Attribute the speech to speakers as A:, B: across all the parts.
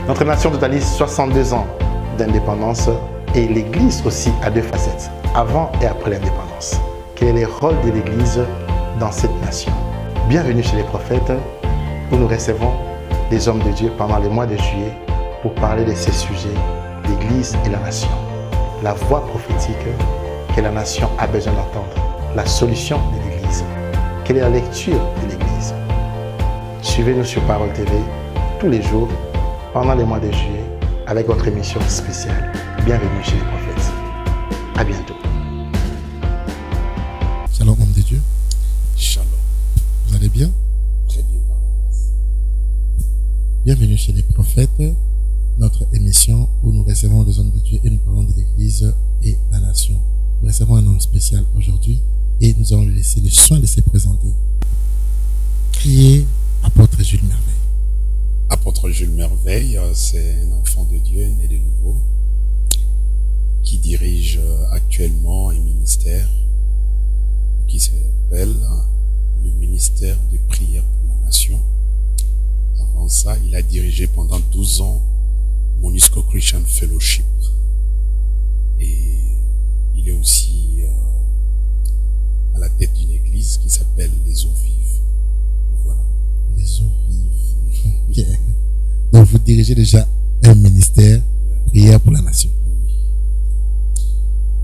A: Notre nation totalise 62 ans d'indépendance et l'Église aussi a deux facettes, avant et après l'indépendance. Quel est le rôle de l'Église dans cette nation? Bienvenue chez les prophètes où nous recevons des hommes de Dieu pendant le mois de juillet pour parler de ces sujets, l'Église et la nation. La voix prophétique que la nation a besoin d'entendre, la solution de l'Église. Quelle est la lecture de l'Église? Suivez-nous sur Parole TV tous les jours pendant le mois de juillet avec votre émission spéciale. Bienvenue chez les prophètes. À bientôt.
B: Shalom, homme de Dieu.
C: Shalom.
B: Vous allez bien?
C: Très bien, par la grâce.
B: Bienvenue chez les prophètes, notre émission où nous recevons les hommes de Dieu et nous parlons de l'Église et la nation. Nous recevons un homme spécial aujourd'hui et nous allons lui laisser le soin de se présenter. Qui est apôtre Jules Merveille?
C: Apôtre Jules Merveille, c'est un enfant de Dieu né de nouveau qui dirige actuellement un ministère qui s'appelle le ministère de prière pour la nation. Avant ça, il a dirigé pendant 12 ans MONUSCO Christian Fellowship. Et il est aussi à la tête d'une église qui s'appelle les Eaux Vives. Voilà.
B: Les eaux vives. Ok. Donc vous dirigez déjà un ministère, prière pour la nation.
C: Oui.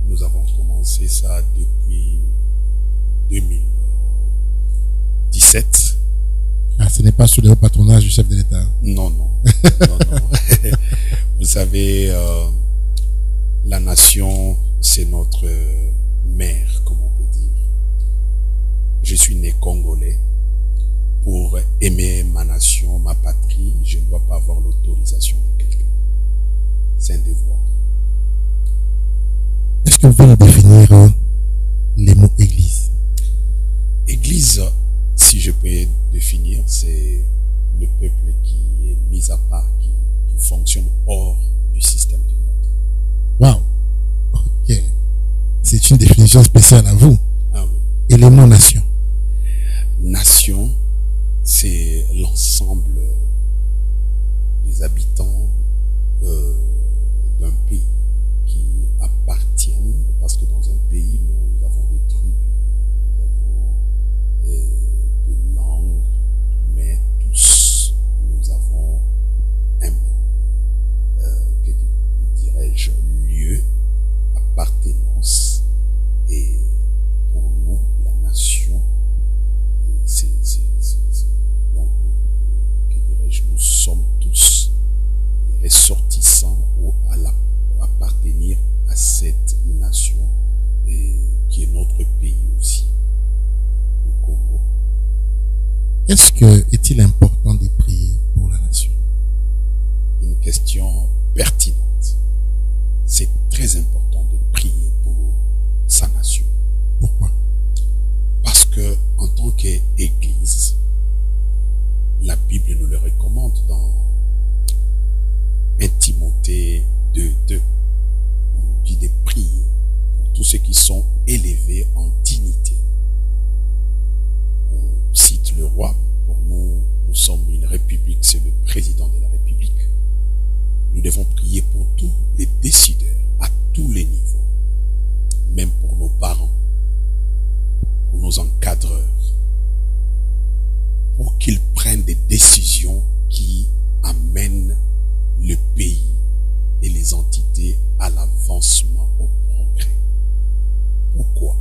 C: Nous avons commencé ça depuis 2017.
B: Ah, ce n'est pas sous le patronage du chef de l'État.
C: Non, non. Non, non. Vous savez, la nation, c'est notre mère, comme on peut dire. Je suis né congolais. Pour aimer ma nation, ma patrie, je ne dois pas avoir l'autorisation de quelqu'un. C'est un devoir.
B: Est-ce que vous pouvez nous définir les mots église?
C: Église, si je peux définir, c'est le peuple qui est mis à part, qui fonctionne hors du système du monde.
B: Waouh! Ok. C'est une définition spéciale à vous.
C: Ah oui.
B: Élément nation.
C: Nation, c'est l'ensemble des habitants d'un pays qui appartiennent, parce que dans un pays, nous avons des tribus, nous avons des langues, mais tous, nous avons un même, que dirais-je, lieu, appartenance, et pour nous, la nation, donc, que dirais-je, nous sommes tous les ressortissants ou appartenir à cette nation qui est notre pays aussi, le Congo.
B: Est-il important de prier pour la nation?
C: Une question pertinente. C'est très important de prier pour sa nation.
B: Pourquoi?
C: Parce que en tant qu'Église, la Bible nous le recommande dans 1 Timothée 2:2. On nous dit de prier pour tous ceux qui sont élevés en dignité. On cite le roi. Pour nous, nous sommes une république, c'est le président de la République. Nous devons prier pour tous les décideurs à tous les niveaux, même pour nos parents, pour nos encadreurs, pour qu'ils prennent des décisions qui amènent le pays et les entités à l'avancement, au progrès. Pourquoi?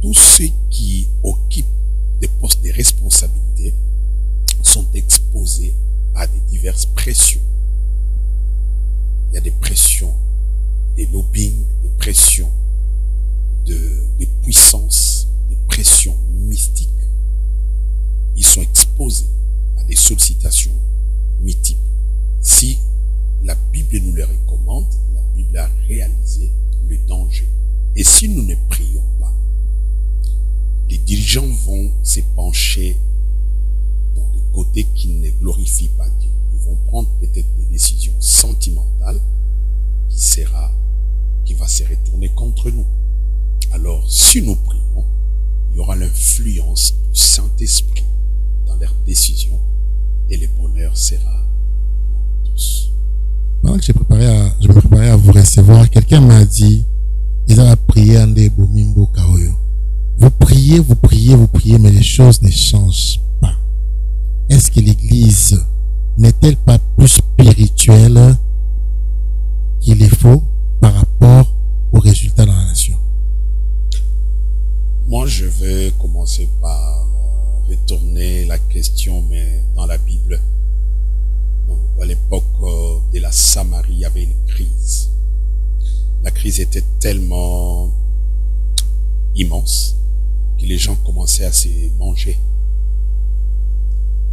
C: Tous ceux qui occupent des postes de responsabilité sont exposés à des diverses pressions. Il y a des pressions, des lobbying, des pressions des puissances, des pressions mystiques. Ils sont exposés à des sollicitations multiples. Si la Bible nous le recommande, la Bible a réalisé le danger. Et si nous ne prions pas, les dirigeants vont se pencher dans des côtés qui ne glorifient pas Dieu. Ils vont prendre peut-être des décisions sentimentales qui va se retourner contre nous. Alors, si nous prions, il y aura l'influence du Saint-Esprit dans leurs décisions et le bonheur sera pour tous.
B: que je me préparais à vous recevoir, quelqu'un m'a dit, ils ont prié en des bomimbo kaoyo. Vous priez, vous priez, vous priez, mais les choses ne changent pas. Est-ce que l'Église n'est-elle pas plus spirituelle qu'il est faux par rapport aux résultats dans la nation?
C: Moi, je vais commencer par retourner la question, mais dans la Bible. Donc, à l'époque de la Samarie, il y avait une crise. La crise était tellement immense que les gens commençaient à se manger.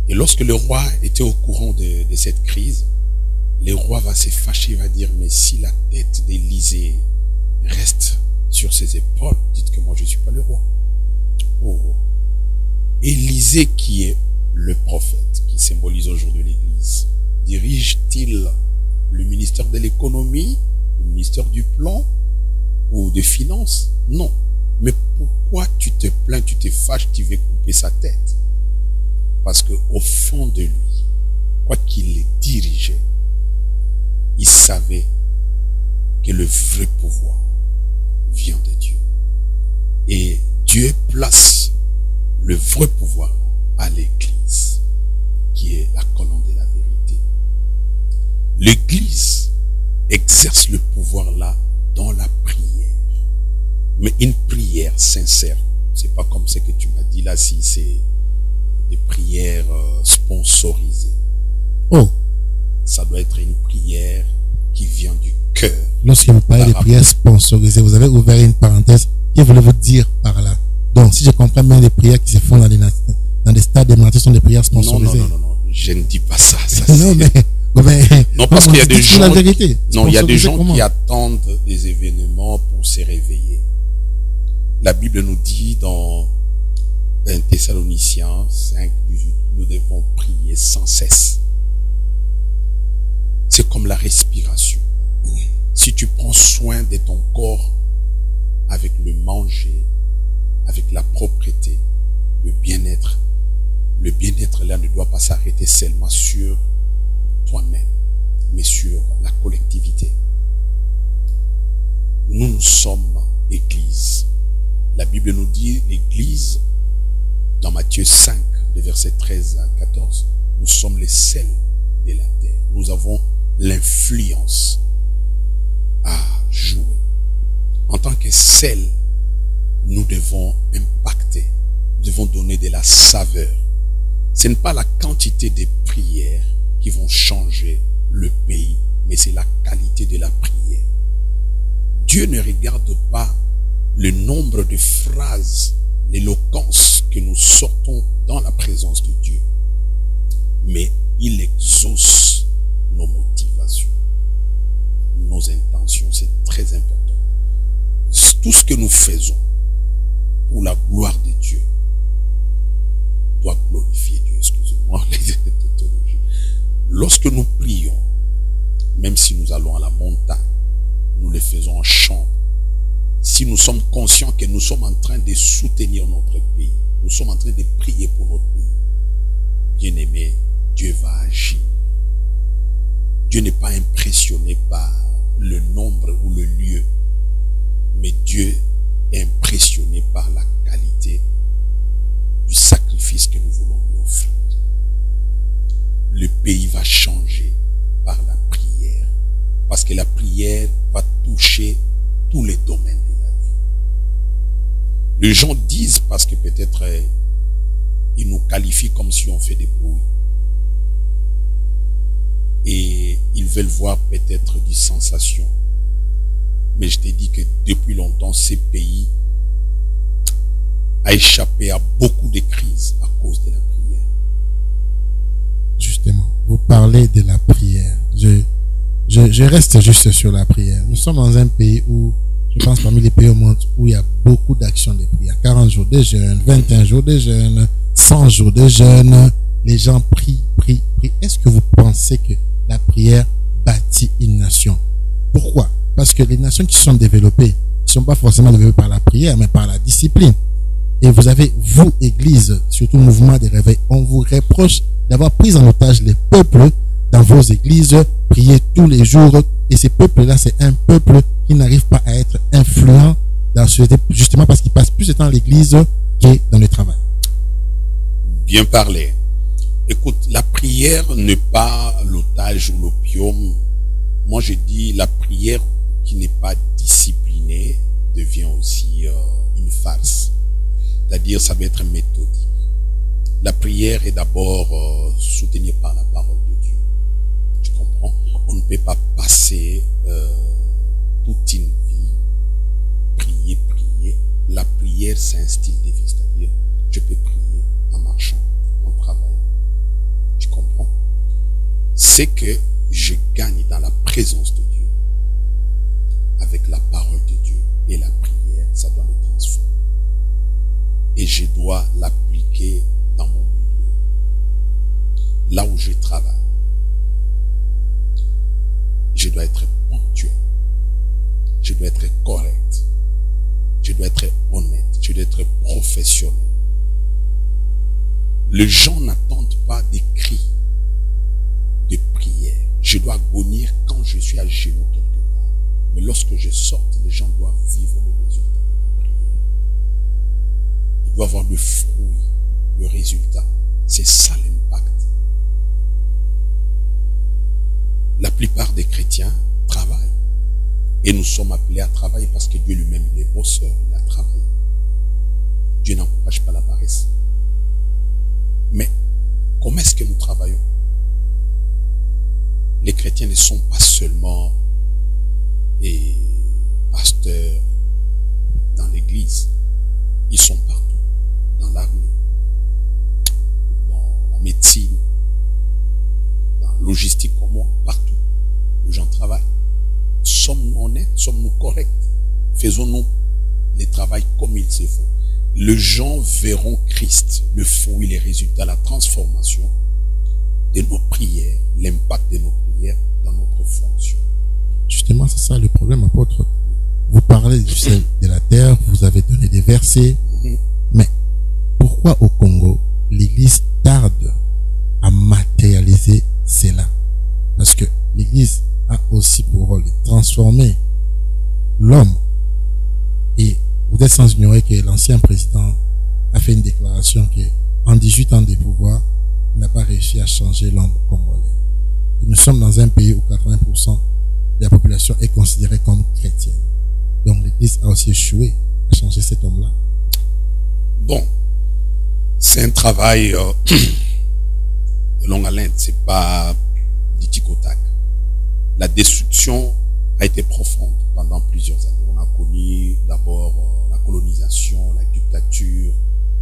C: Et lorsque le roi était au courant de cette crise, le roi va se fâcher, va dire, mais si la tête d'Élisée reste sur ses épaules, dites que moi je ne suis pas le roi. Oh. Élisée, qui est le prophète, qui symbolise aujourd'hui l'Église, dirige-t-il le ministère de l'économie, le ministère du plan ou des finances? Non. Mais pourquoi tu te plains, tu te fâches, tu veux couper sa tête? Parce qu'au fond de lui, quoi qu'il les dirigeait, il savait que le vrai pouvoir vient de Dieu. Et Dieu place le vrai pouvoir à l'Église, qui est la colonne de la vérité. L'Église exerce le pouvoir là dans la prière. Mais une prière sincère. C'est pas comme ce que tu m'as dit là, si c'est des prières sponsorisées.
B: Oh.
C: Ça doit être une prière qui vient du cœur.
B: Lorsque vous parlez de prières sponsorisées, vous avez ouvert une parenthèse. Que voulez-vous dire par là? Donc, si je comprends bien, les prières qui se font dans des stades démoniaques sont des prières sponsorisées.
C: Non, je ne dis pas ça.
B: Non,
C: non, parce qu'il y a des gens,
B: la vérité.
C: Non, il y a des gens qui attendent des événements pour se réveiller. La Bible nous dit dans 1 Thessaloniciens 5, 18, nous devons prier sans cesse. C'est comme la respiration. Si tu prends soin de ton corps avec le manger, avec la propreté, le bien-être là ne doit pas s'arrêter seulement sur toi-même, mais sur la collectivité. Nous sommes Église. La Bible nous dit, l'Église, dans Matthieu 5, les versets 13 à 14, nous sommes les sels de la terre. Nous avons l'influence à jouer. En tant que sel, nous devons impacter, nous devons donner de la saveur. Ce n'est pas la quantité des prières qui vont changer le pays, mais c'est la qualité de la prière. Dieu ne regarde pas le nombre de phrases, l'éloquence que nous sortons dans la présence de Dieu, mais il exauce nos motivations, nos intentions. C'est très important. Tout ce que nous faisons pour la gloire de Dieu doit glorifier Dieu. Excusez-moi les tautologies. Lorsque nous prions, même si nous allons à la montagne, nous le faisons en chambre. Si nous sommes conscients que nous sommes en train de soutenir notre pays, nous sommes en train de prier pour notre pays, bien-aimé, Dieu va agir. Dieu n'est pas impressionné par le nombre ou le lieu, mais Dieu est impressionné par la qualité du sacrifice que nous voulons lui offrir. Le pays va changer par la prière, parce que la prière va toucher tous les domaines de la vie. Les gens disent, parce que peut-être ils nous qualifient comme si on fait des bruits, et ils veulent voir peut-être des sensations. Mais je t'ai dit que depuis longtemps, ce pays a échappé à beaucoup de crises à cause de la prière.
B: Justement, vous parlez de la prière. Je reste juste sur la prière. Nous sommes dans un pays où, je pense parmi les pays au monde, où il y a beaucoup d'actions de prière. 40 jours de jeûne, 21 jours de jeûne, 100 jours de jeûne. Les gens prient, prient, prient. Est-ce que vous pensez que la prière bâtit une nation? Pourquoi? Parce que les nations qui sont développées ne sont pas forcément développées par la prière, mais par la discipline. Et vous avez, vous, Église, surtout mouvement des réveils, on vous reproche d'avoir pris en otage les peuples dans dans vos églises, priez tous les jours. Et ces peuples-là, c'est un peuple qui n'arrive pas à être influent dans la société, justement parce qu'ils passent plus de temps à l'église que dans le travail.
C: Bien parlé. Écoute, la prière n'est pas l'otage ou l'opium. Moi, je dis la prière qui n'est pas disciplinée devient aussi une farce. C'est-à-dire, ça va être méthodique. La prière est d'abord soutenue par la parole de Dieu. Tu comprends? On ne peut pas passer toute une vie prier. La prière, c'est un style de vie. C'est-à-dire, je peux prier en marchant, en travaillant. Tu comprends? C'est que je gagne dans la présence de Dieu. Avec la parole de Dieu et la prière, ça doit me transformer. Et je dois l'appliquer dans mon milieu. Là où je travaille. Je dois être ponctuel. Je dois être correct. Je dois être honnête. Je dois être professionnel. Les gens n'attendent pas des cris de prière. Je dois agonir quand je suis à genoux quelque part. Mais lorsque je sorte, les gens doivent vivre le résultat de ma prière. Ils doivent avoir le fruit, le résultat. C'est ça l'impact. La plupart des chrétiens travaillent. Et nous sommes appelés à travailler parce que Dieu lui-même, il est bosseur, il a travaillé. Dieu n'encourage pas la paresse. Mais comment est-ce que nous travaillons? Les chrétiens ne sont pas seulement pasteurs dans l'église. Ils sont partout. Dans l'armée, dans la médecine, dans la logistique comme moi, partout. Les gens travaillent. Sommes-nous honnêtes? Sommes-nous corrects? Faisons-nous le travail comme il se faut. Les gens verront Christ, le fruit, les résultats, la transformation de nos prières, l'impact de nos prières dans notre fonction.
B: Justement, c'est ça le problème, apôtre. Vous parlez du ciel de la terre, vous avez donné des versets, mais pourquoi au Congo, l'Église tarde à matérialiser cela? Parce que l'Église a aussi pour rôle de transformer l'homme. Et vous êtes sans ignorer que l'ancien président a fait une déclaration que en 18 ans de pouvoir, il n'a pas réussi à changer l'homme congolais. Et nous sommes dans un pays où 80% de la population est considérée comme chrétienne. Donc l'Église a aussi échoué à changer cet homme-là.
C: Bon, c'est un travail de longue haleine, c'est pas du tic au tac. La destruction a été profonde pendant plusieurs années. On a connu d'abord la colonisation, la dictature,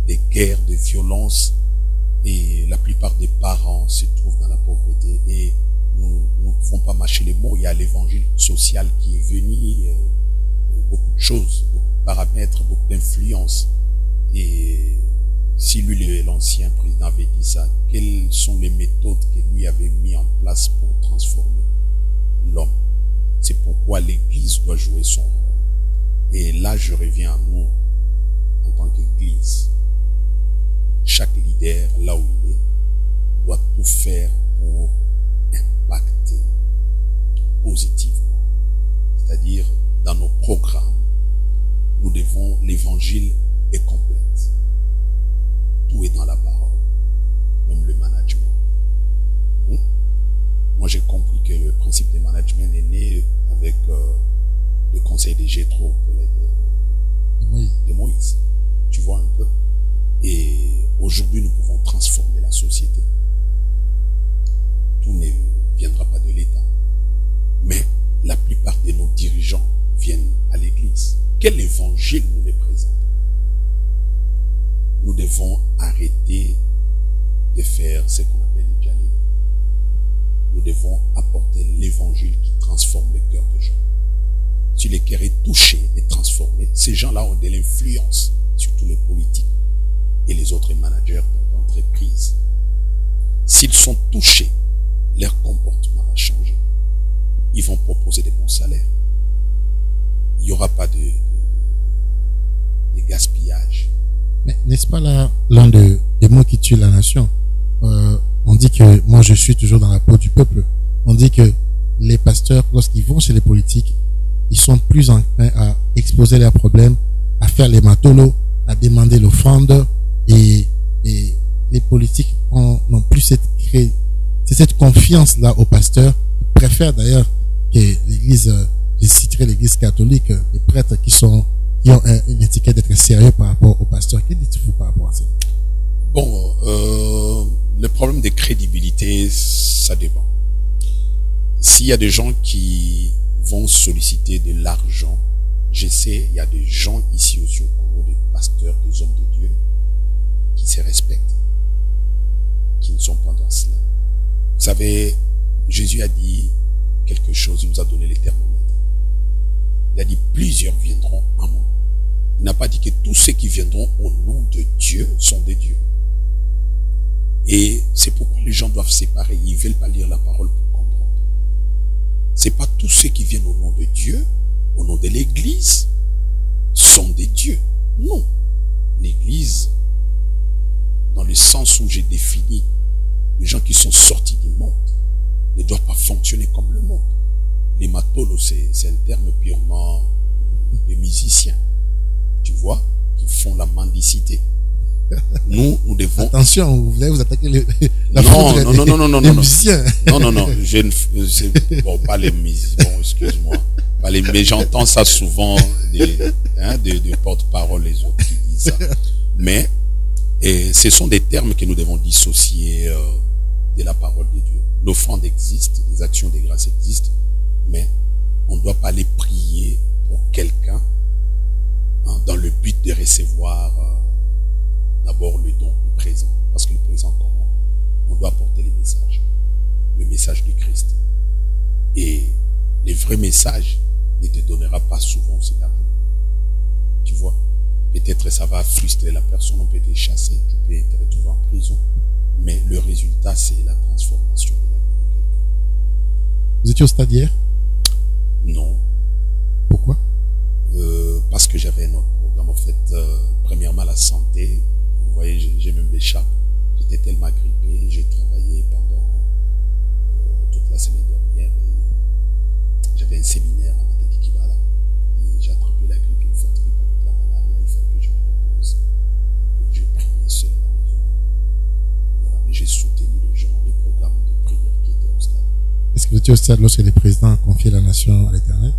C: des guerres, des violences, et la plupart des parents se trouvent dans la pauvreté. Et nous ne pouvons pas mâcher les mots. Il y a l'évangile social qui est venu, beaucoup de choses, beaucoup de paramètres, beaucoup d'influences. Et si lui, l'ancien président, avait dit ça, quelles sont les méthodes que lui avait mis en place pour transformer l'homme? C'est pourquoi l'Église doit jouer son rôle. Et là, je reviens à nous, en tant qu'Église. Chaque leader, là où il est, doit tout faire pour impacter positivement. C'est-à-dire, dans nos programmes, nous devons, l'évangile est complète. Tout est dans la parole, même le management. Moi, j'ai compris que le principe du management est né avec le conseil des Jétro de Moïse. Tu vois un peu? Et aujourd'hui, nous pouvons transformer la société. Tout ne viendra pas de l'État. Mais la plupart de nos dirigeants viennent à l'Église. Quel évangile nous les présente? Nous devons arrêter de faire ce qu'on appelle les dialogues. Nous devons apporter l'évangile qui transforme le cœur des gens. Si le cœur est touché et transformé, ces gens-là ont de l'influence sur tous les politiques et les autres managers d'entreprise. S'ils sont touchés, leur comportement va changer. Ils vont proposer des bons salaires. Il n'y aura pas de gaspillage.
B: Mais n'est-ce pas là l'un des mots qui tue la nation? On dit que moi je suis toujours dans la peau du peuple. dit que les pasteurs, lorsqu'ils vont chez les politiques, ils sont plus enclins à exposer leurs problèmes, à faire les matolos, à demander l'offrande, et les politiques n'ont plus cette confiance-là aux pasteurs. Ils préfèrent d'ailleurs que l'église, je citerai l'église catholique, les prêtres qui ont une étiquette d'être sérieux par rapport aux pasteurs. Que dites-vous par rapport à ça?
C: Bon, le problème de crédibilité, ça dépend. S'il y a des gens qui vont solliciter de l'argent, je sais, il y a des gens ici aussi au Congo, des pasteurs, des hommes de Dieu, qui se respectent, qui ne sont pas dans cela. Vous savez, Jésus a dit quelque chose, il nous a donné les thermomètres. Il a dit, plusieurs viendront à moi. Il n'a pas dit que tous ceux qui viendront au nom de Dieu sont des dieux. Et c'est pourquoi les gens doivent séparer. Ils ne veulent pas lire la parole pour comprendre. C'est pas tous ceux qui viennent au nom de Dieu, au nom de l'Église, sont des dieux. Non. L'Église, dans le sens où j'ai défini, les gens qui sont sortis du monde ne doivent pas fonctionner comme le monde. Les matolos, c'est un terme purement des musiciens, tu vois, qui font la mendicité. Nous devons...
B: Attention, vous voulez vous attaquer
C: non,
B: les musiciens.
C: Non, bon, pas les musiciens, bon, excuse-moi. Mais j'entends ça souvent des porte-parole, les autres qui disent ça. Mais ce sont des termes que nous devons dissocier de la parole de Dieu. L'offrande existe, les actions de grâce existent, mais on ne doit pas aller prier pour quelqu'un dans le but de recevoir d'abord le don du présent. Parce que le présent, comment? On doit apporter le message du Christ. Et les vrais messages ne te donnera pas souvent cet argent. Tu vois, peut-être ça va frustrer la personne, on peut te chasser, tu peux te retrouver en prison. Mais le résultat, c'est la transformation de la vie de quelqu'un.
B: Vous étiez au stade hier?
C: Non.
B: Pourquoi?
C: Parce que j'avais un autre programme. En fait, premièrement, la santé. Vous voyez, j'ai même l'écharpe. J'étais tellement grippé. J'ai travaillé pendant toute la semaine dernière. Et j'avais un séminaire à Matadi Kibala. Et j'ai attrapé la grippe, une forte grippe avec la malaria. Il fallait que je me repose. Et j'ai prié seul à la maison. Voilà, mais j'ai soutenu les gens, les programmes de prière qui étaient au stade.
B: Est-ce que vous étiez au stade lorsque le président a confié la nation à l'Éternel?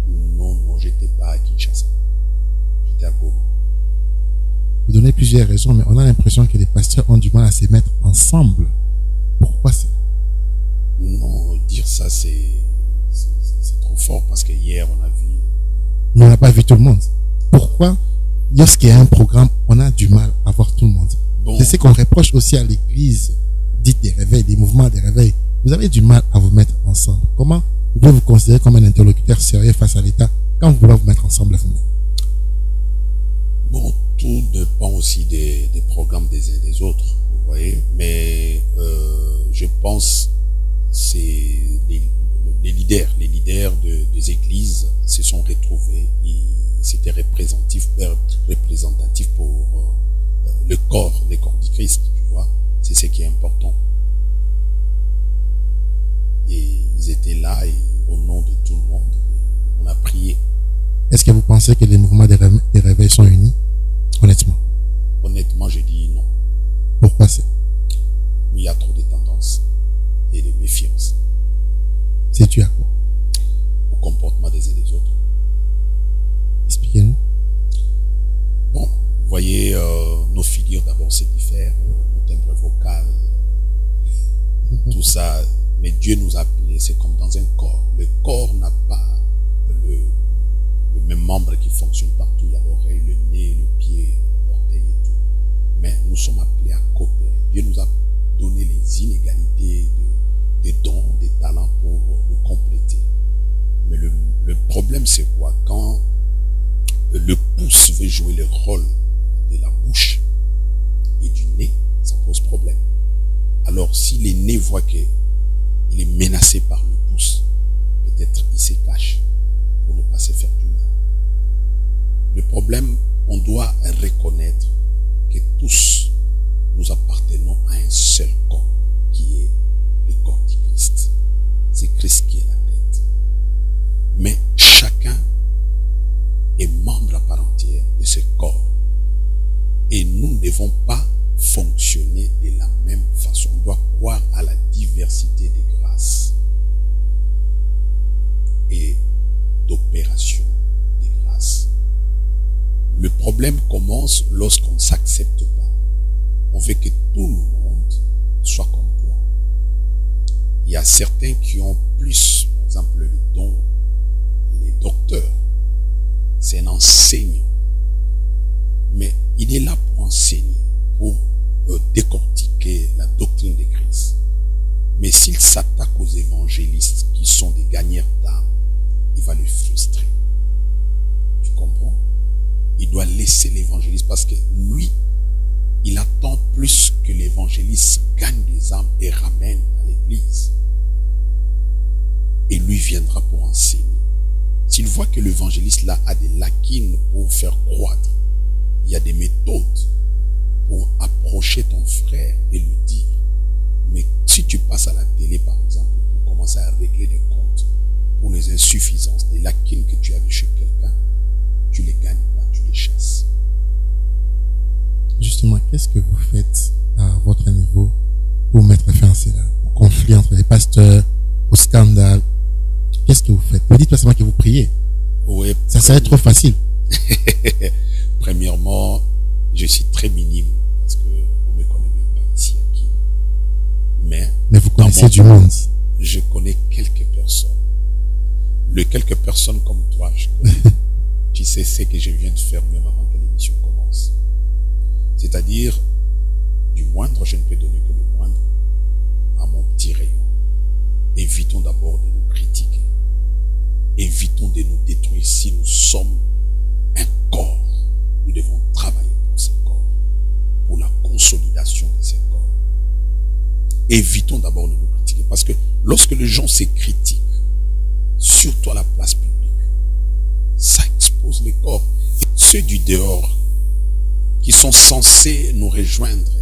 C: Non, j'étais pas à Kinshasa. J'étais à Goma.
B: Vous donnez plusieurs raisons, mais on a l'impression que les pasteurs ont du mal à se mettre ensemble. Pourquoi ça?
C: Non, dire ça, c'est trop fort parce que hier, on a vu...
B: Mais on n'a pas vu tout le monde. Pourquoi, lorsqu'il y a un programme, on a du mal à voir tout le monde?
C: Bon.
B: C'est ce qu'on reproche aussi à l'église, dite des réveils, des mouvements des réveils. Vous avez du mal à vous mettre ensemble. Comment vous pouvez vous considérer comme un interlocuteur sérieux face à l'État quand vous voulez vous mettre ensemble vous-même?
C: Bon, tout dépend aussi des programmes des uns et des autres, vous voyez. Mais je pense c'est les leaders des églises se sont retrouvés. C'était représentatif pour le corps du Christ, tu vois. C'est ce qui est important. Et ils étaient là et au nom de tout le monde, on a prié.
B: Est-ce que vous pensez que les mouvements des réveils sont unis? Honnêtement.
C: Honnêtement, je dis non.
B: Pourquoi c'est?
C: Il y a trop de tendances et de méfiance.
B: C'est dû à quoi?
C: Au comportement des uns et des autres.
B: Expliquez-nous.
C: Bon, vous voyez, nos figures d'abord se diffèrent, nos timbres vocaux, tout ça. Mais Dieu nous a appelés, c'est comme dans un corps. Le corps n'a pas le même membre qui fonctionne partout. Il y a l'oreille, le nez, le pied, l'orteil et tout. Mais nous sommes appelés à coopérer. Dieu nous a donné les inégalités des dons, des talents pour nous compléter. Mais le problème, c'est quoi? Quand le pouce veut jouer le rôle de la bouche et du nez, ça pose problème. Alors, si les nez voient qu'il est menacé par le pouce, peut-être il se cache pour ne pas se faire du mal. Le problème, on doit reconnaître que tous nous appartenons à un seul corps, qui est le corps du Christ. montrer ce qui est la tête. Mais chacun est membre à part entière de ce corps. Et nous ne devons pas fonctionner de la même façon. On doit croire à la diversité des grâces et d'opérations des grâces. Le problème commence lorsqu'on ne s'accepte pas. On veut que tout le monde soit comme toi. Il y a certains qui ont plus, par exemple, le don, les docteurs. C'est un enseignant. Mais il est là pour enseigner, pour décortiquer la doctrine de Christ. Mais s'il s'attaque aux évangélistes qui sont des gagneurs d'âme, il va le frustrer. Tu comprends? Il doit laisser l'évangéliste parce que lui, il attend plus que l'évangéliste gagne des âmes et ramène à l'église. Et lui viendra pour enseigner. S'il voit que l'évangéliste là a des lacunes pour faire croître, il y a des méthodes pour approcher ton frère et lui dire. Mais si tu passes à la télé par exemple pour commencer à régler des comptes pour les insuffisances, des lacunes que tu as vues chez quelqu'un, tu les gagnes pas, tu les chasses.
B: Justement, qu'est-ce que vous faites à votre niveau pour mettre fin à cela, au conflit entre les pasteurs, au scandale? Qu'est-ce que vous faites? Vous dites pas seulement que vous priez.
C: Oui,
B: ça serait trop facile.
C: Premièrement, je suis très minime parce qu'on ne me connaît même pas ici à qui. Mais
B: vous connaissez du monde.
C: Je connais quelques personnes. Les quelques personnes comme toi, je connais. Tu sais ce que je viens de faire même avant que l'émission commence. C'est-à-dire, du moindre, je ne peux donner que le moindre à mon petit rayon. Évitons d'abord de nous critiquer. Évitons de nous détruire. Si nous sommes un corps, nous devons travailler pour ce corps, pour la consolidation de ce corps. Évitons d'abord de nous critiquer. Parce que lorsque les gens se critiquent, surtout à la place publique, ça expose les corps. Et ceux du dehors, qui sont censés nous rejoindre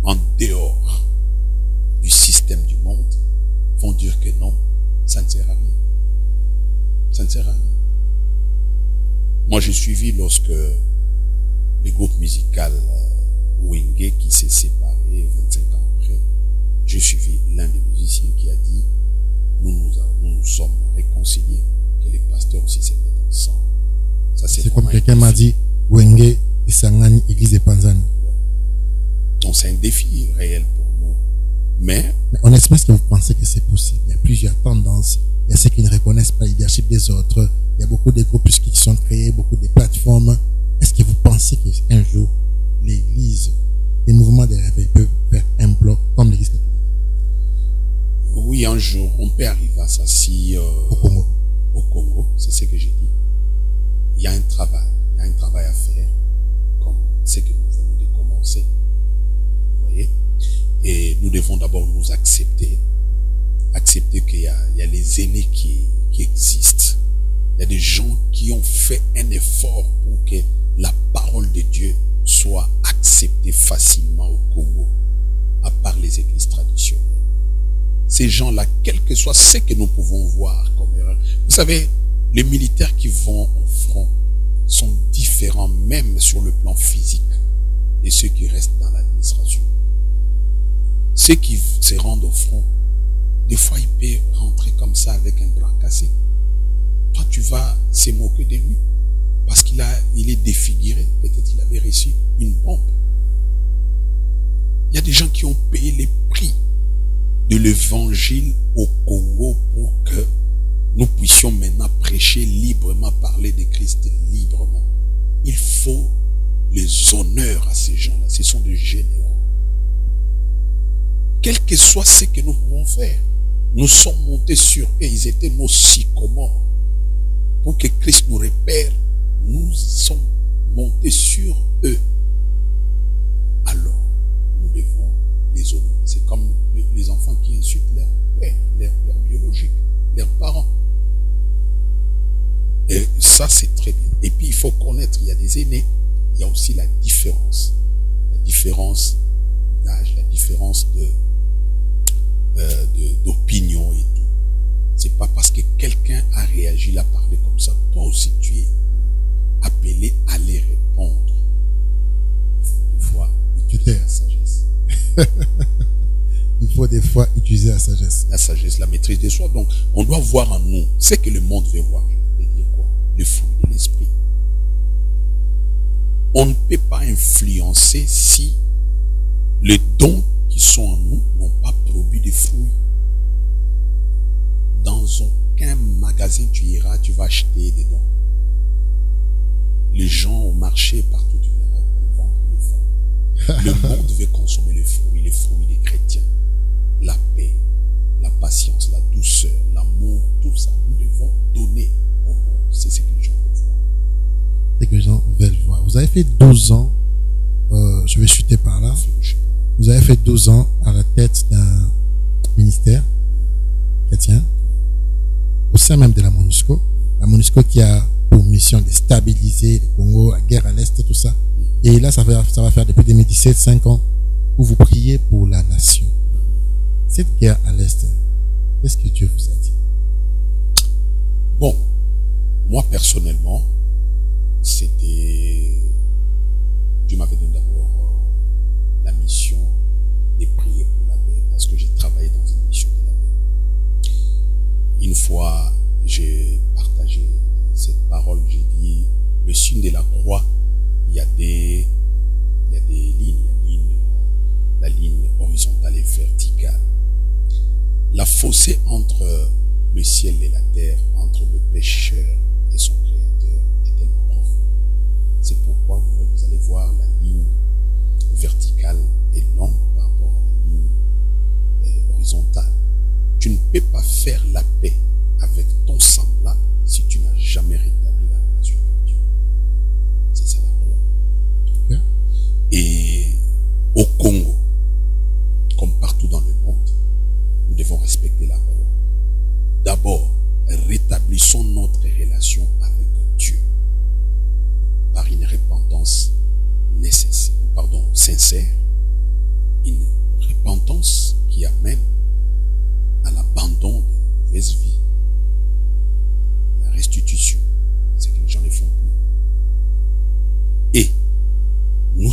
C: en dehors du système du monde, vont dire que non, ça ne sert à rien. Ça ne sert à rien. Moi, j'ai suivi lorsque le groupe musical Wenge qui s'est séparé 25 ans après, j'ai suivi l'un des musiciens qui a dit nous nous sommes réconciliés, que les pasteurs aussi se mettent ensemble.
B: C'est comme quelqu'un m'a dit Wenge et Sangani, église de Panzani.
C: Donc c'est un défi réel pour nous. Mais
B: honnêtement, est-ce que vous pensez que c'est possible? Il y a plusieurs tendances. Il y a ceux qui ne reconnaissent pas le leadership des autres. Il y a beaucoup de groupes qui sont créés, beaucoup de plateformes. Est-ce que vous pensez qu'un jour, l'église, les mouvements de réveil peuvent faire un bloc comme l'église catholique?
C: Oui, un jour, on peut arriver à ça si
B: au Congo.
C: Au Congo, c'est ce que j'ai dit. Il y a un travail à faire, comme ce que nous venons de commencer. Vous voyez? Et nous devons d'abord nous accepter. Accepter qu'il y a les aînés qui existent. Il y a des gens qui ont fait un effort pour que la parole de Dieu soit acceptée facilement au Congo, à part les églises traditionnelles. Ces gens-là, quel que soit ce que nous pouvons voir comme erreur. Vous savez, les militaires qui vont au front sont différents même sur le plan physique de ceux qui restent dans l'administration. Ceux qui se rendent au front, des fois il peut rentrer comme ça avec un bras cassé. Toi tu vas se moquer de lui parce qu'il est défiguré. Peut-être qu'il avait reçu une bombe. Il y a des gens qui ont payé les prix de l'évangile au Congo pour que nous puissions maintenant prêcher librement, parler de Christ librement. Il faut les honneurs à ces gens-là. Ce sont des généraux. Quel que soit ce que nous pouvons faire, nous sommes montés sur eux. Ils étaient nos sycomores. Pour que Christ nous repère, nous sommes montés sur eux. Alors, nous devons les honorer. C'est comme les enfants qui insultent leur père biologique, leurs parents. Et ça, c'est très bien. Et puis, il faut connaître, il y a des aînés, il y a aussi la différence. La différence d'âge, la différence d'opinion et tout. réagi, il a parlé comme ça. Toi aussi, tu es appelé à les répondre. Il faut des fois utiliser la sagesse.
B: Il faut des fois utiliser la sagesse.
C: La sagesse, la maîtrise de soi. Donc, on doit voir en nous ce que le monde veut voir. Je veux dire quoi? Le fruit de l'esprit. On ne peut pas influencer si les dons qui sont en nous n'ont pas produit de fruits. Dans aucun magasin tu iras, tu vas acheter des dons. Les gens au marché, partout tu verras qu'on vend les fruits. Le monde veut consommer les fruits des chrétiens. La paix, la patience, la douceur, l'amour, tout ça, nous devons donner au monde. C'est ce que les gens veulent voir.
B: C'est que les gens veulent voir. Vous avez fait 12 ans, je vais chuter par là. Vous avez fait 12 ans à la tête d'un ministère chrétien, au sein même de la MONUSCO. La MONUSCO qui a pour mission de stabiliser le Congo, la guerre à l'Est, tout ça. Et là, ça va faire depuis 2017, 5 ans, où vous priez pour la nation. Cette guerre à l'Est, qu'est-ce que Dieu vous a dit?
C: Bon, moi personnellement, c'était... Dieu m'avait donné d'abord la mission de prier pour la paix, parce que j'ai travaillé dans une mission de la paix. Une fois, j'ai partagé cette parole, j'ai dit, le signe de la croix, il y a des lignes, la ligne horizontale et verticale. La fossé entre le ciel et la terre, entre le pécheur et son créateur, est tellement profonde. C'est pourquoi vous allez voir la ligne verticale est longue par rapport à la ligne horizontale. Tu ne peux pas faire la paix avec ton semblable si tu n'as jamais rétabli la relation avec Dieu. C'est ça la croix.
B: Okay.
C: Et au Congo, comme partout dans le monde, nous devons respecter la croix. D'abord, rétablissons notre relation avec Dieu par une repentance sincère, une repentance qui amène à l'abandon de la mauvaise vie, la restitution, c'est que les gens ne font plus. Et nous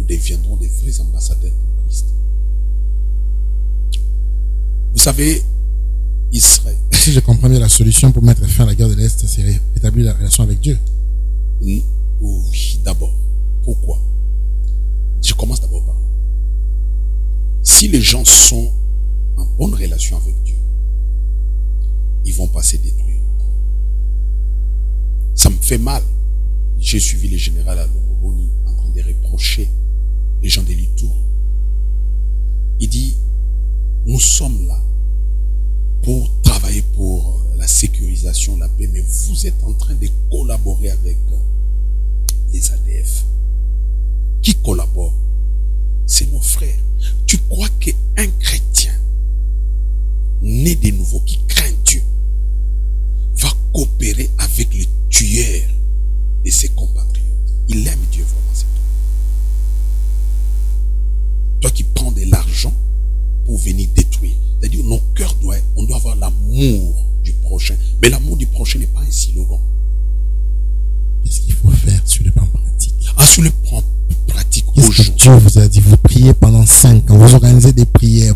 C: deviendrons des vrais ambassadeurs pour Christ. Vous savez, Israël.
B: Si je comprends bien, la solution pour mettre fin à la guerre de l'Est, c'est rétablir la relation avec Dieu.
C: Oui, d'abord. Pourquoi? Je commence d'abord par là. Si les gens sont en bonne relation avec Dieu, ils vont pas se détruire entre eux. Ça me fait mal. J'ai suivi le général à Longoboni en train de reprocher les gens de l'Itour. Il dit, nous sommes là pour travailler pour la sécurisation, la paix, mais vous êtes en train de collaborer avec les ADF. Qui collabore? C'est nos frères. Tu crois qu'un chrétien né de nouveau qui craint Dieu va coopérer avec les tueurs de ses compatriotes? Il aime Dieu vraiment, c'est toi. Toi qui prends de l'argent pour venir détruire. C'est-à-dire, nos cœurs on doit avoir l'amour du prochain. Mais l'amour du prochain n'est pas un slogan.
B: Qu'est-ce qu'il faut faire sur le plan pratique?
C: Sur le plan pratique,
B: qu'est-ce que Dieu vous a dit? Vous priez pendant 5 ans, vous organisez des prières.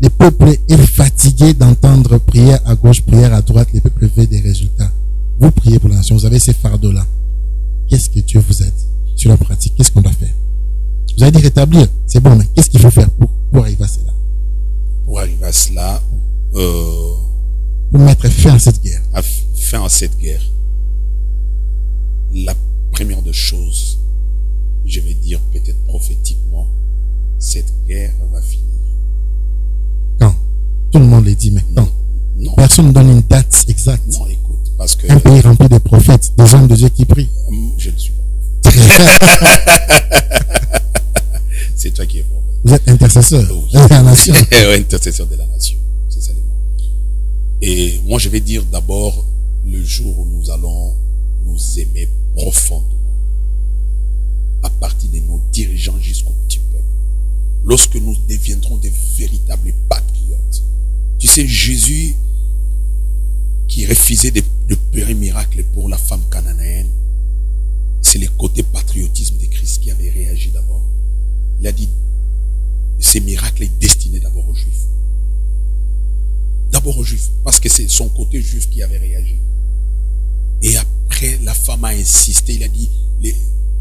B: Le peuple est fatigué d'entendre prière à gauche, prière à droite. Le peuple veut des résultats. Vous priez pour la nation, vous avez ces fardeaux-là. Qu'est-ce que Dieu vous a dit sur la pratique? Qu'est-ce qu'on doit faire? Vous avez dit rétablir, c'est bon, mais qu'est-ce qu'il faut faire pour arriver à cela?
C: Pour arriver à cela,
B: pour mettre fin à cette guerre.
C: Fin à cette guerre. La première des choses, je vais dire peut-être prophétiquement, cette guerre va finir.
B: Quand? Tout le monde le dit, mais quand?
C: Non.
B: Personne ne donne une date exacte.
C: Non, écoute, parce que...
B: Un pays rempli de prophètes, des hommes de Dieu qui prient.
C: Je ne suis pas prophète. C'est toi qui es prophète.
B: Vous êtes intercesseur de la nation.
C: Intercesseur de la nation. C'est ça les mots. Et moi, je vais dire d'abord le jour où nous allons nous aimer profondément. À partir de nos dirigeants jusqu'au petit peuple. Lorsque nous deviendrons des véritables patriotes. Tu sais, Jésus qui refusait d'opérer miracle pour la femme cananéenne, c'est le côté patriotisme de Christ qui avait réagi d'abord. Il a dit, ces miracles est destiné d'abord aux Juifs. D'abord aux Juifs, parce que c'est son côté juif qui avait réagi. Et après, la femme a insisté, il a dit,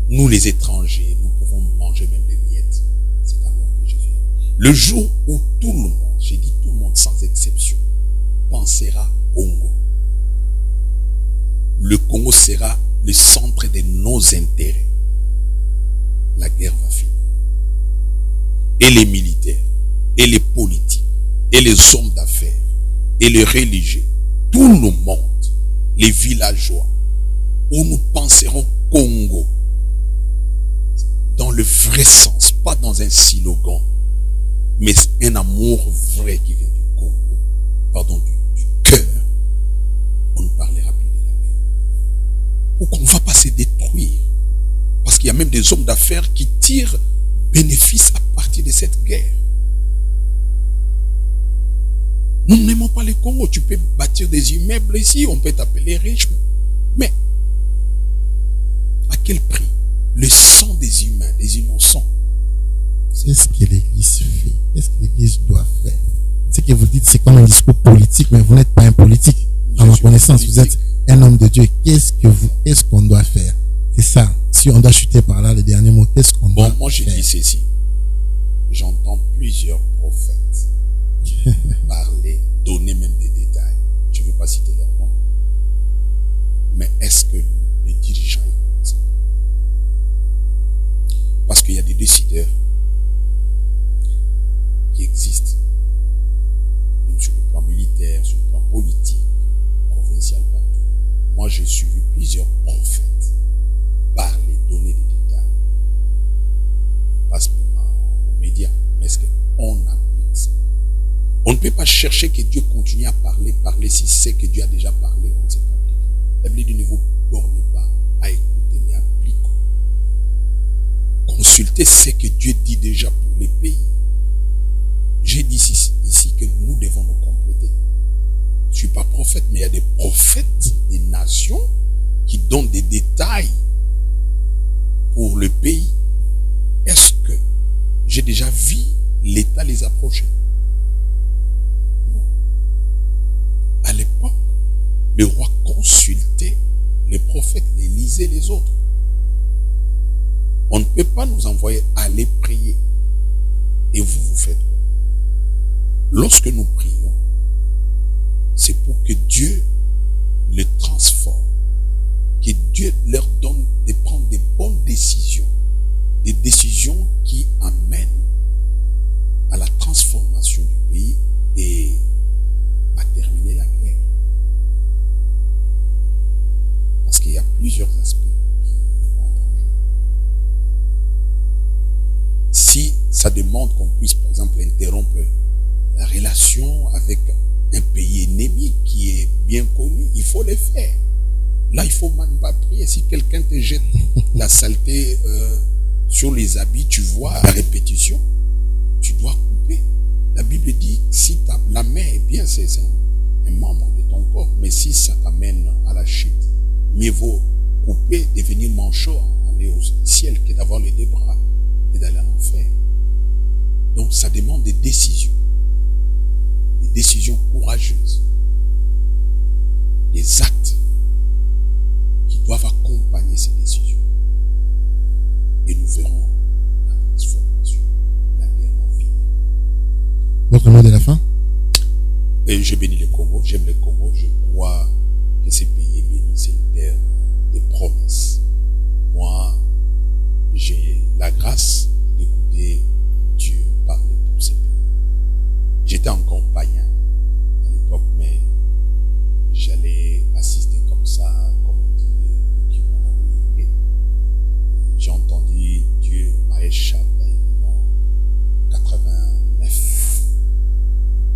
C: nous les étrangers, nous pouvons manger même les miettes. C'est alors que Jésus a dit. Le jour où tout le monde, j'ai dit tout le monde sans exception, pensera Congo. Le Congo sera le centre de nos intérêts. La guerre va finir. Et les militaires, et les politiques, et les hommes d'affaires, et les religieux, tout le monde, les villageois, où nous penserons Congo, dans le vrai sens, pas dans un slogan, mais un amour vrai qui vient du Congo, pardon, du cœur, on ne parlera plus de la guerre. Pourquoi on ne va pas se détruire? Parce qu'il y a même des hommes d'affaires qui tirent bénéfice à partir de cette guerre. Nous n'aimons pas le Congo. Tu peux bâtir des immeubles ici, on peut t'appeler riche. Mais, à quel prix? Le sang des humains, des innocents.
B: C'est ce que l'Église fait. Qu'est-ce que l'Église doit faire? Ce que vous dites, c'est comme un discours politique, mais vous n'êtes pas un politique. À ma connaissance, vous êtes un homme de Dieu. Qu'est-ce qu'on doit faire? C'est ça. Si on doit chuter par là, le dernier mot, qu'est-ce qu'on doit faire?
C: Moi, je dis ceci. J'entends plusieurs prophètes parler, donner même des détails. Je ne vais pas citer leur nom. Mais est-ce que les dirigeants écoutent? Parce qu'il y a des décideurs qui existent, même sur le plan militaire, sur le plan politique, provincial, partout. Moi, j'ai suivi plusieurs prophètes parler, donner des détails. Ils passent même aux médias. Mais est-ce qu'on applique ça? On ne peut pas chercher que Dieu continue à parler si c'est que Dieu a déjà parlé, on ne sait pas appliquer. La Bible dit, ne vous bornez pas à écouter, mais appliquez. Consultez ce que Dieu dit déjà pour les pays. J'ai dit ici que nous devons nous compléter. Je ne suis pas prophète, mais il y a des prophètes des nations qui donnent des détails pour le pays. Est-ce que j'ai déjà vu l'État les approcher? Non. À l'époque, le roi consultait les prophètes, les lisait les autres. On ne peut pas nous envoyer aller prier. Et vous faites quoi? Lorsque nous prions, c'est pour que Dieu les transforme, que Dieu leur donne de prendre des bonnes décisions, des décisions qui amènent à la transformation du pays et à terminer la guerre. Parce qu'il y a plusieurs aspects qui entrent en jeu. Si ça demande qu'on puisse, par exemple, interrompre la relation avec un pays ennemi qui est bien connu, il faut le faire. Là, il faut même pas prier. Si quelqu'un te jette la saleté sur les habits, tu vois, à répétition, tu dois couper. La Bible dit, si la main est bien, c'est un membre de ton corps, mais si ça t'amène à la chute, mieux vaut couper, devenir manchot, aller au ciel, que d'avoir les deux bras et d'aller en enfer. Donc, ça demande des décisions courageuses, des actes qui doivent accompagner ces décisions. Et nous verrons la transformation, la guerre va finir.
B: Votre mot de la fin?
C: Et je bénis le Congo, j'aime le Congo, je crois que ce pays est béni, c'est une terre de promesses. Moi, j'ai la grâce d'écouter Dieu parler pour ce pays. J'étais encore païen à l'époque, mais j'allais assister comme ça, comme on dit, j'ai entendu Dieu m'a échappé en 89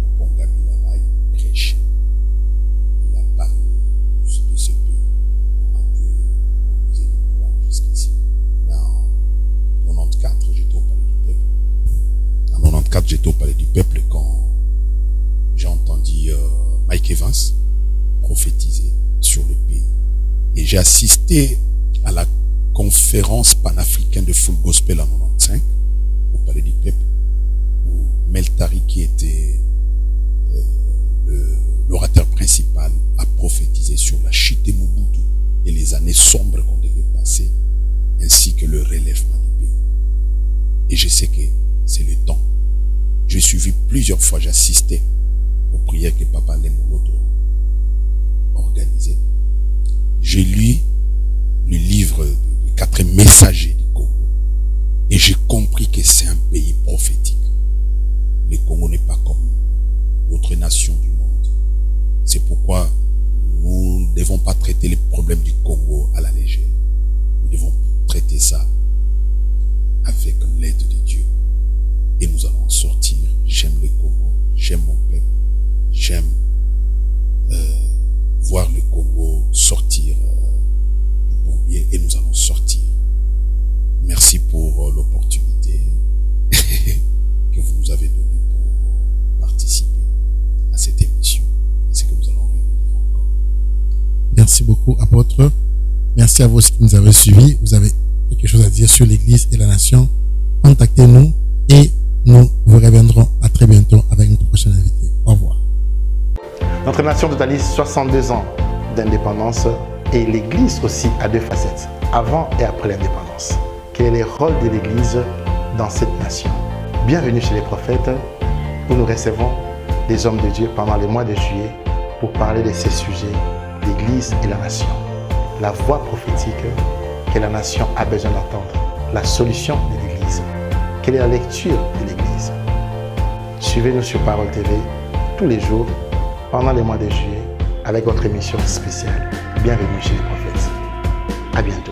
C: au Pont Gabi-Lava, il prêchait. Il a parlé de ce pays, comment Dieu conduisait les toiles jusqu'ici. Mais en 94, j'étais au palais du peuple. En 94, j'étais au palais du peuple quand j'ai entendu Mike Evans prophétiser sur le pays. Et j'ai assisté à la conférence panafricaine de Full Gospel en 95, au Palais du Peuple, où Meltari, qui était l'orateur principal, a prophétisé sur la chute de Mobutu et les années sombres qu'on devait passer, ainsi que le relèvement du pays. Et je sais que c'est le temps. J'ai suivi plusieurs fois, j'assistais aux prières que Papa Lemoloto organisait. J'ai lu le livre des 4 messagers du Congo et j'ai compris que c'est un pays prophétique. Le Congo n'est pas comme d'autres nations du monde. C'est pourquoi nous ne devons pas traiter les problèmes du Congo à la légère. Nous devons traiter ça avec l'aide de Dieu. Et nous allons en sortir. J'aime le Congo, j'aime mon peuple, j'aime voir le Congo sortir du bourbier, et nous allons sortir. Merci pour l'opportunité que vous nous avez donnée pour participer à cette émission. C'est que nous allons revenir encore.
B: Merci beaucoup, apôtre. Merci à vous qui nous avez suivis. Vous avez quelque chose à dire sur l'Église et la nation. Contactez-nous et nous vous reviendrons à très bientôt avec notre prochain invité. Au revoir.
A: Notre nation totalise 62 ans d'indépendance et l'Église aussi a 2 facettes, avant et après l'indépendance. Quel est le rôle de l'Église dans cette nation? Bienvenue chez les prophètes, où nous recevons des hommes de Dieu pendant le mois de juillet pour parler de ces sujets, l'Église et la nation. La voix prophétique que la nation a besoin d'entendre, la solution de l'Église. Quelle est la lecture de l'Église? Suivez-nous sur Parole TV tous les jours pendant le mois de juillet avec votre émission spéciale. Bienvenue chez les prophètes. À bientôt.